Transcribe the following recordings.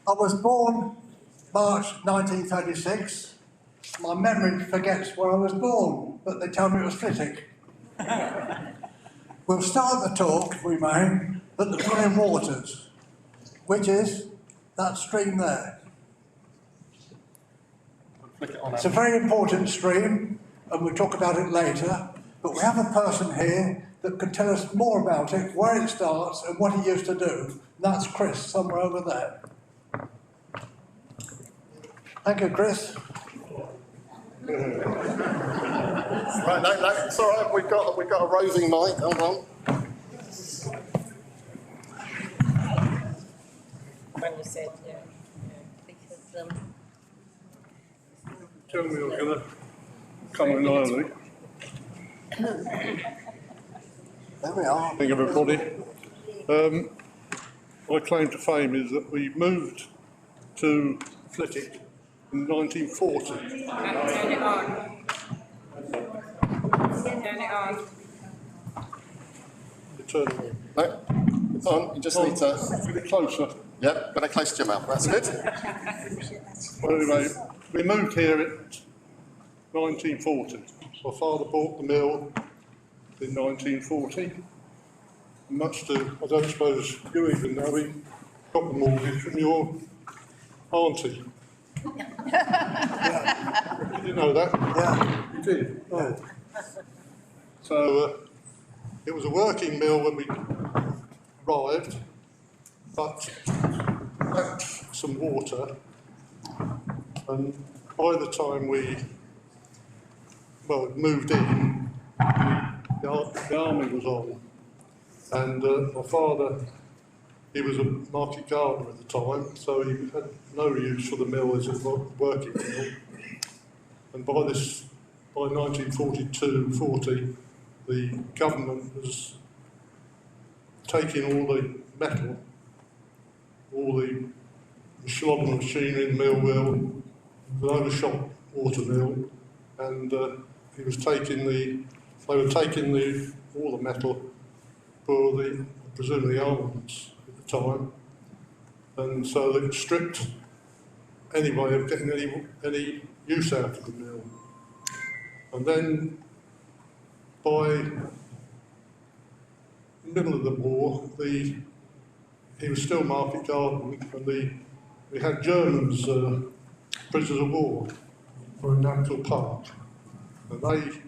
I was born March 1936. My memory forgets where I was born, but they tell me it was Flitwick. We'll start the talk, if we may, at the Flitwick Waters, which is that stream there. It's a very important stream, and we'll talk about it later, but we have a person here that can tell us more about it, where it starts and what he used to do. And that's Chris, somewhere over there. Thank you, Chris. Right, no, it's all right. We've got a roving mic. Hold on. When you said, yeah, because Tell me I'm going to come in early. There we are. Thank you, everybody. My claim to fame is that we moved to Flitwick in 1940. turn it on. Turn it on. Turn it No, it's on. You just need to. on. Get it closer. Yep, get it close to your mouth. That's good. Well, anyway, we moved here in 1940. My father bought the mill in 1940. Much to, I don't suppose you even know, he got the mortgage from your auntie. Yeah. Did you know that? Yeah. You did? Yeah. So it was a working mill when we arrived, but lacked some water, and by the time we moved in, the army was on, and my father, he was a market gardener at the time, so he had no use for the mill as a working mill. And by 1942-40, the government was taking all the metal, all the slogging machinery in the mill, the overshot water mill, and they were taking all the metal for presumably armaments at the time, and so they stripped any way of getting any use out of the mill. And then by the middle of the war, he was still market gardening, and we had Germans, prisoners of war, for a natural park, and they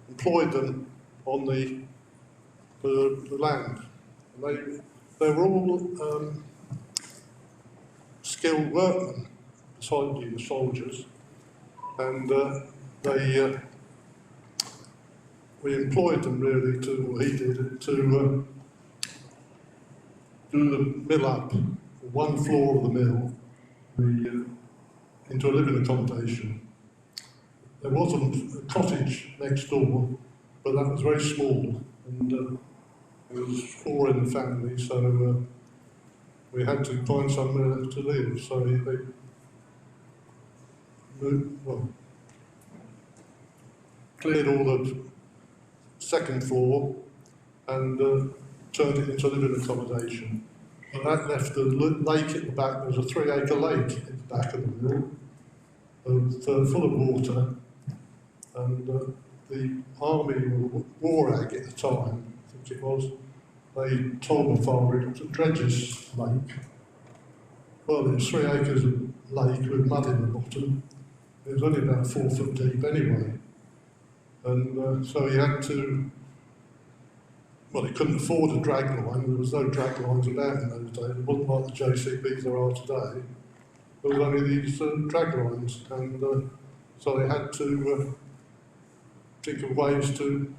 employed them on the land, and they were all skilled workmen, besides the soldiers, and we employed them really he did, to do the mill up, one floor of the mill, into a living accommodation. There wasn't a cottage next door, but that was very small, and there was 4 in the family, so we had to find somewhere to live. So they cleared all the second floor and turned it into living accommodation. And that left the lake at the back. There was a 3-acre lake at the back of the mill, full of water, and the army, or war ag at the time, I think it was, they told my father it was a dredges lake. Well, it was 3 acres of lake with mud in the bottom. It was only about 4 foot deep anyway. And so he had to, he couldn't afford a drag line. There was no drag lines about in those days. It wasn't like the JCBs there are today. There was only these drag lines, and so they had to think of ways to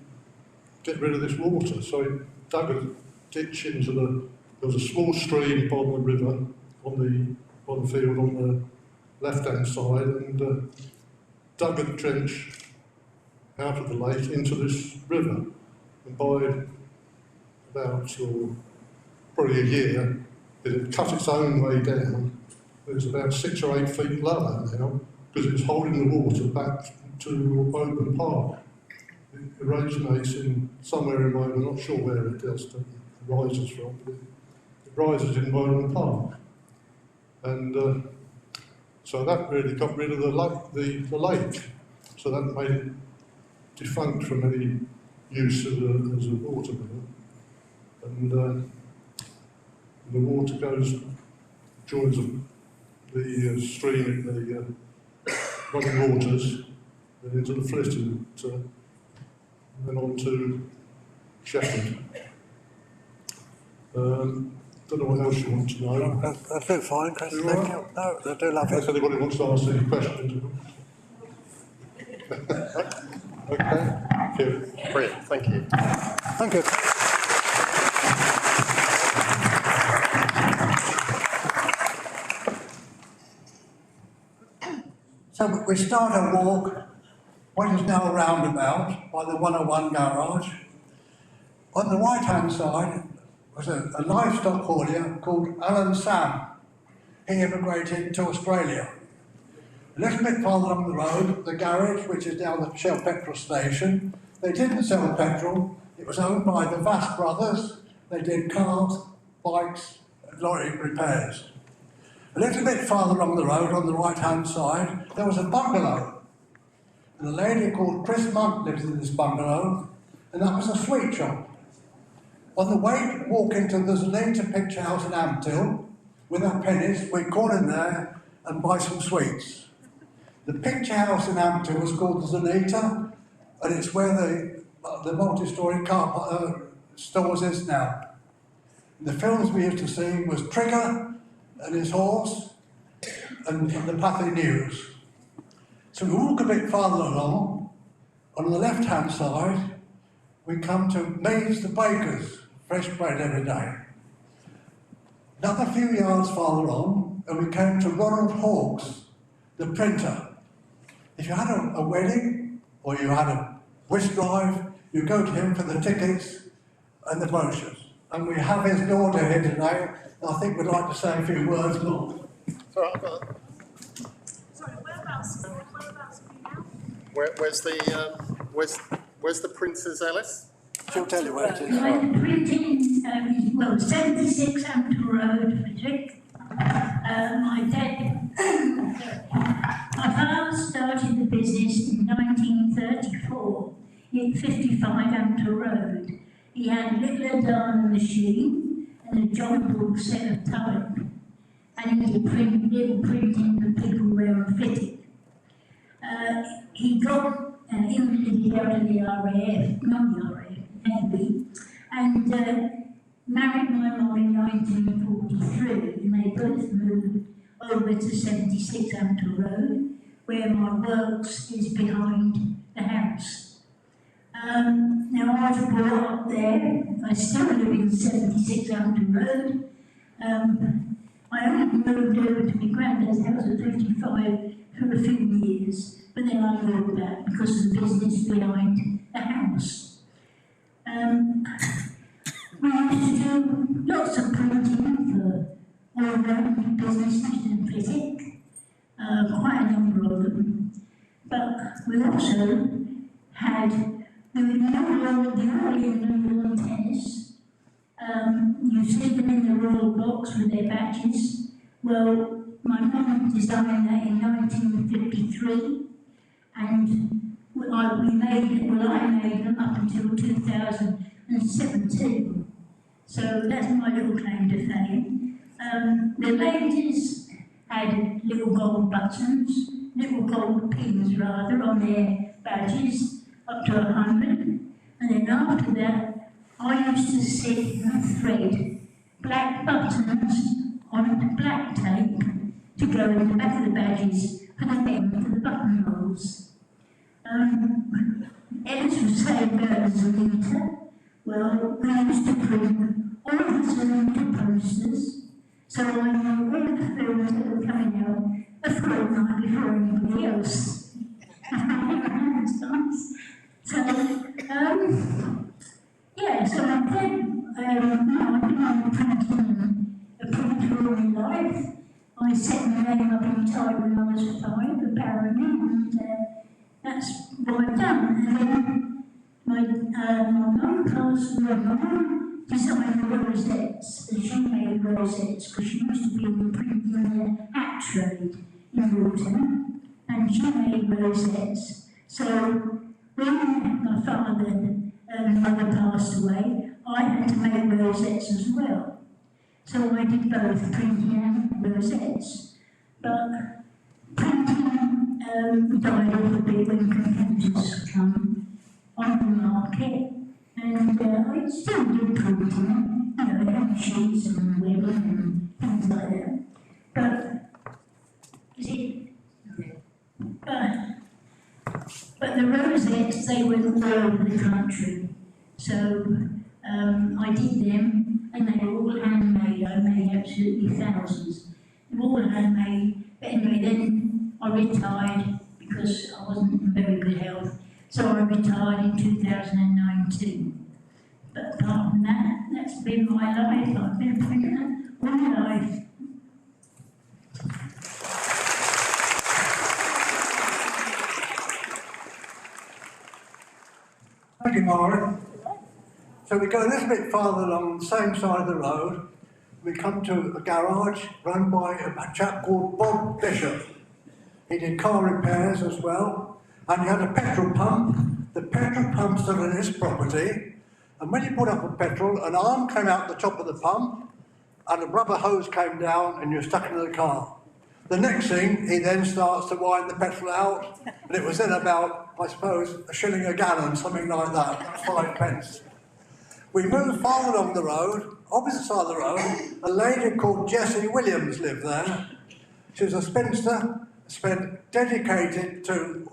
get rid of this water. So he dug a ditch into there was a small stream by the river on the field on the left-hand side, and dug a trench out of the lake into this river. And by about probably a year, it had cut its own way down. It was about 6 or 8 feet lower now, because it was holding the water back to open park. It originates in somewhere in Woburn, I'm not sure where it rises from, but it rises in Woburn Park. And so that really got rid of the lake. So that made it defunct from any use as a water mill. And the water joins the stream at the running waters, and into the Flit, and then on to Sheffield. Don't know what else you want to know. That's it, fine, Chris. You Thank all right? you. No, I do love Unless it. anybody wants to ask any questions. Okay, thank you. Brilliant, thank you. Thank you. So we start our walk, what is now a roundabout, by the 101 garage. On the right-hand side was a livestock haulier called Alan Sam. He immigrated to Australia. A little bit farther up the road, the garage, which is now the Shell petrol station. They didn't sell petrol. It was owned by the Vass brothers. They did cars, bikes, and lorry repairs. A little bit farther along the road, on the right-hand side, there was a bungalow. And a lady called Chris Monk lived in this bungalow, and that was a sweet shop. On the way walking to the Zanita Picture House in Amptill, with our pennies, we'd call in there and buy some sweets. The Picture House in Amptill was called the Zanita, and it's where the multi-storey car stores is now. The films we used to see was Trigger and his horse, and the Pathy News. So we walk a bit farther along. On the left-hand side, we come to Maeve's the Baker's, fresh bread every day. Another few yards farther on, and we came to Ronald Hawkes, the printer. If you had a wedding, or you had a whist drive, you go to him for the tickets and the brochures. And we have his daughter here today, and I think we'd like to say a few words more. Sorry, I've got Sorry, whereabouts are you now? where's the Princess Alice? She'll tell you where it is. I'm printing, 76 Hampton Road, Flitwick. My father started the business in 1934 at 55 Hampton Road. He had a little darning machine and a jumbled set of type, and he did little printing for people around Flitwick. He got enlisted out of the RAF, not the RAF, Navy, and married my mum in 1943, and they both moved over to 76 Hampton Road, where my works is behind the house. Now I was brought up there. I still live in 76 Hampton Road. I only moved over to my granddad's house at 55 for a few years, but then I moved back because of the business behind the house. We used to do lots of printing for all around businesses in Flitwick, quite a number of them. But we also had the early New Lawn tennis. You see them in the royal box with their badges. Well, my mum designed that in 1953, and I made them up until 2017. So that's my little claim to fame. The ladies had little gold buttons, little gold pins rather, on their badges, up to 100. And then after that, I used to sit and thread black buttons on black tape to go in the back of the badges for the hem for the buttonholes. Ellis was saying about Zanita. Well, we used to print all the Zanita posters, so I knew all the films that were coming out a fortnight before anybody else. So, yeah, so I've been printing a printer all my life. I set my name up in type when I was 5, apparently, and that's what I've done. And then my mum passed away. My mum designed the rosettes, and she made rosettes because she used to be in the printing hat trade in Walton, and she made rosettes. So when my father and mother passed away, I had to make rosettes as well. So I did both printing and rosettes. But printing died off a bit when computers come on the market, and I still did printing, and sheets and webbing and things like that. But the rosettes, they went all over the country. So I did them, and they were all handmade. I made absolutely thousands. They were all handmade. But anyway, then I retired because I wasn't in very good health. So I retired in 2019. But apart from that, that's been my life. I've been a printer all my life. Thank you, Maureen. So we go a little bit farther along the same side of the road. We come to a garage run by a chap called Bob Bishop. He did car repairs as well, and he had a petrol pump. The petrol pump stood on his property, and when he put up a petrol, an arm came out the top of the pump, and a rubber hose came down, and you're stuck into the car. The next thing, he then starts to wind the petrol out, and it was then about, I suppose, a shilling a gallon, something like that, 5 pence. We moved far along the road, opposite side of the road, a lady called Jessie Williams lived there. She was a spinster, dedicated to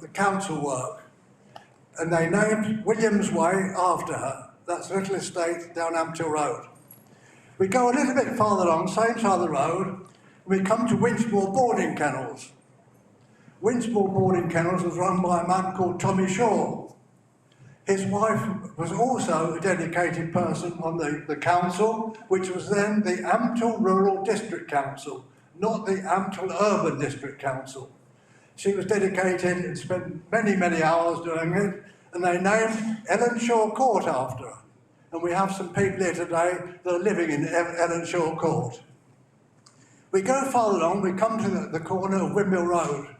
the council work. And they named Williams Way after her. That's a little estate down Amptill Road. We go a little bit farther along, same side of the road, and we come to Winchmore Boarding Kennels. Winchmore Boarding Kennels was run by a man called Tommy Shaw. His wife was also a dedicated person on the council, which was then the Amptill Rural District Council, not the Amptill Urban District Council. She was dedicated and spent many, many hours doing it, and they named Ellenshaw Court after her. And we have some people here today that are living in Ellenshaw Court. We go farther along, we come to the corner of Windmill Road,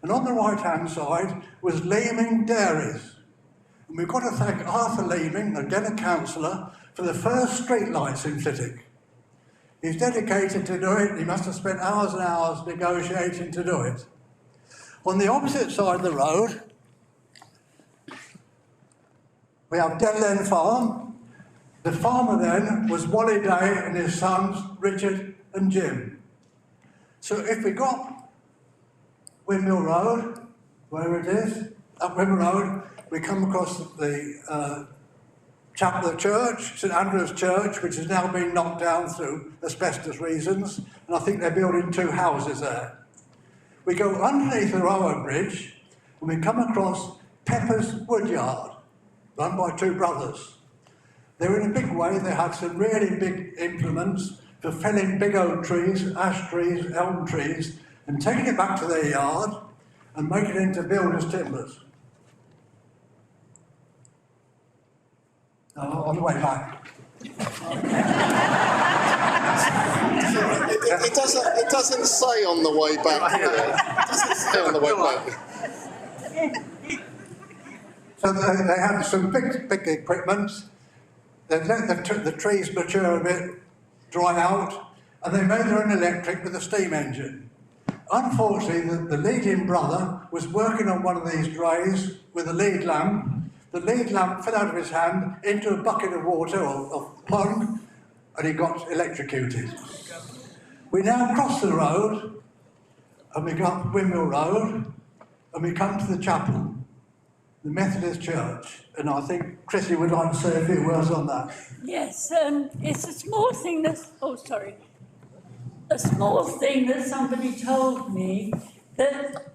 and on the right-hand side was Leeming Dairies. And we've got to thank Arthur Leeming, again a councillor, for the first street lights in Flitwick. He's dedicated to do it. He must have spent hours and hours negotiating to do it. On the opposite side of the road, we have Denlen Farm. The farmer then was Wally Day and his sons, Richard and Jim. So if we got Windmill Road, where it is, up Windmill Road, we come across the chapel of the church, St Andrew's Church, which has now been knocked down through asbestos reasons, and I think they're building 2 houses there. We go underneath the Rowan Bridge, and we come across Pepper's Woodyard, run by 2 brothers. They were in a big way. They had some really big implements for felling big oak trees, ash trees, elm trees, and taking it back to their yard and making it into builders' timbers. On the way back. It doesn't say on the way back. It doesn't say on the way back. So they had some big equipment. They let the trees mature a bit, dry out, and they made their own electric with a steam engine. Unfortunately, the lead-in brother was working on one of these drays with a lead lamp. The lead lamp fell out of his hand into a bucket of water or pond, and he got electrocuted. We now cross the road, and we go up Windmill Road, and we come to the chapel, the Methodist Church, and I think Chrissy would like to say a few words on that. Yes, it's a small thing a small thing that somebody told me that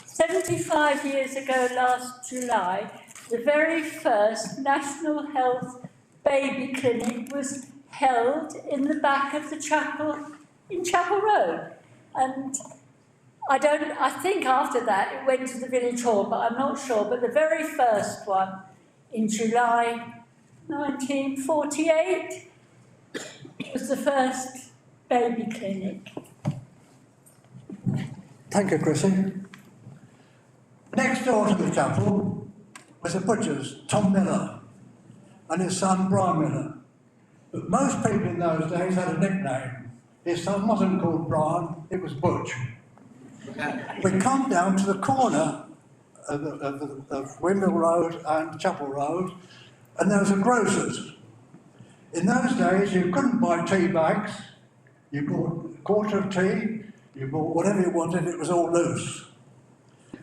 75 years ago last July, the very first National Health Baby Clinic was held in the back of the chapel in Chapel Road. And I think after that it went to the village hall, but I'm not sure. But the very first one in July 1948 was the first baby clinic. Thank you, Chrissy. Next door to the chapel was a butcher's, Tom Miller, and his son, Brian Miller. But most people in those days had a nickname. His son wasn't called Brian, it was Butch. We come down to the corner of Windmill Road and Chapel Road, and there was a grocer's. In those days, you couldn't buy tea bags. You bought a quarter of tea, you bought whatever you wanted, it was all loose.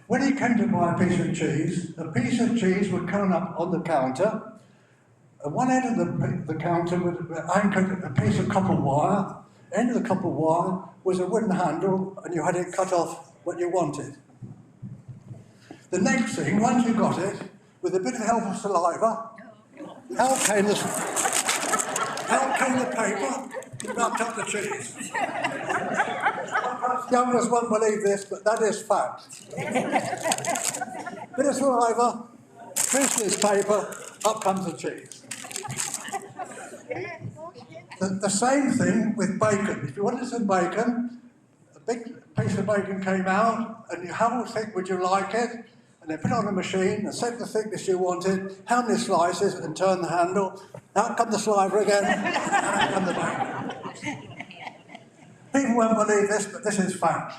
When you came to buy a piece of cheese would come up on the counter. At one end of the counter would anchored a piece of copper wire. End of the copper wire was a wooden handle, and you had it cut off what you wanted. The next thing, once you got it, with a bit of help of saliva, out came the paper, you wrapped up the cheese. Youngers won't believe this, but that is fact. Bit of saliva, business paper, up comes the cheese. The same thing with bacon. If you wanted some bacon, a big piece of bacon came out, and how thick would you like it? And they put it on a machine and set the thickness you wanted, how many slices, and turn the handle. Out come the saliva again, and out come the bacon. People won't believe this, but this is fact.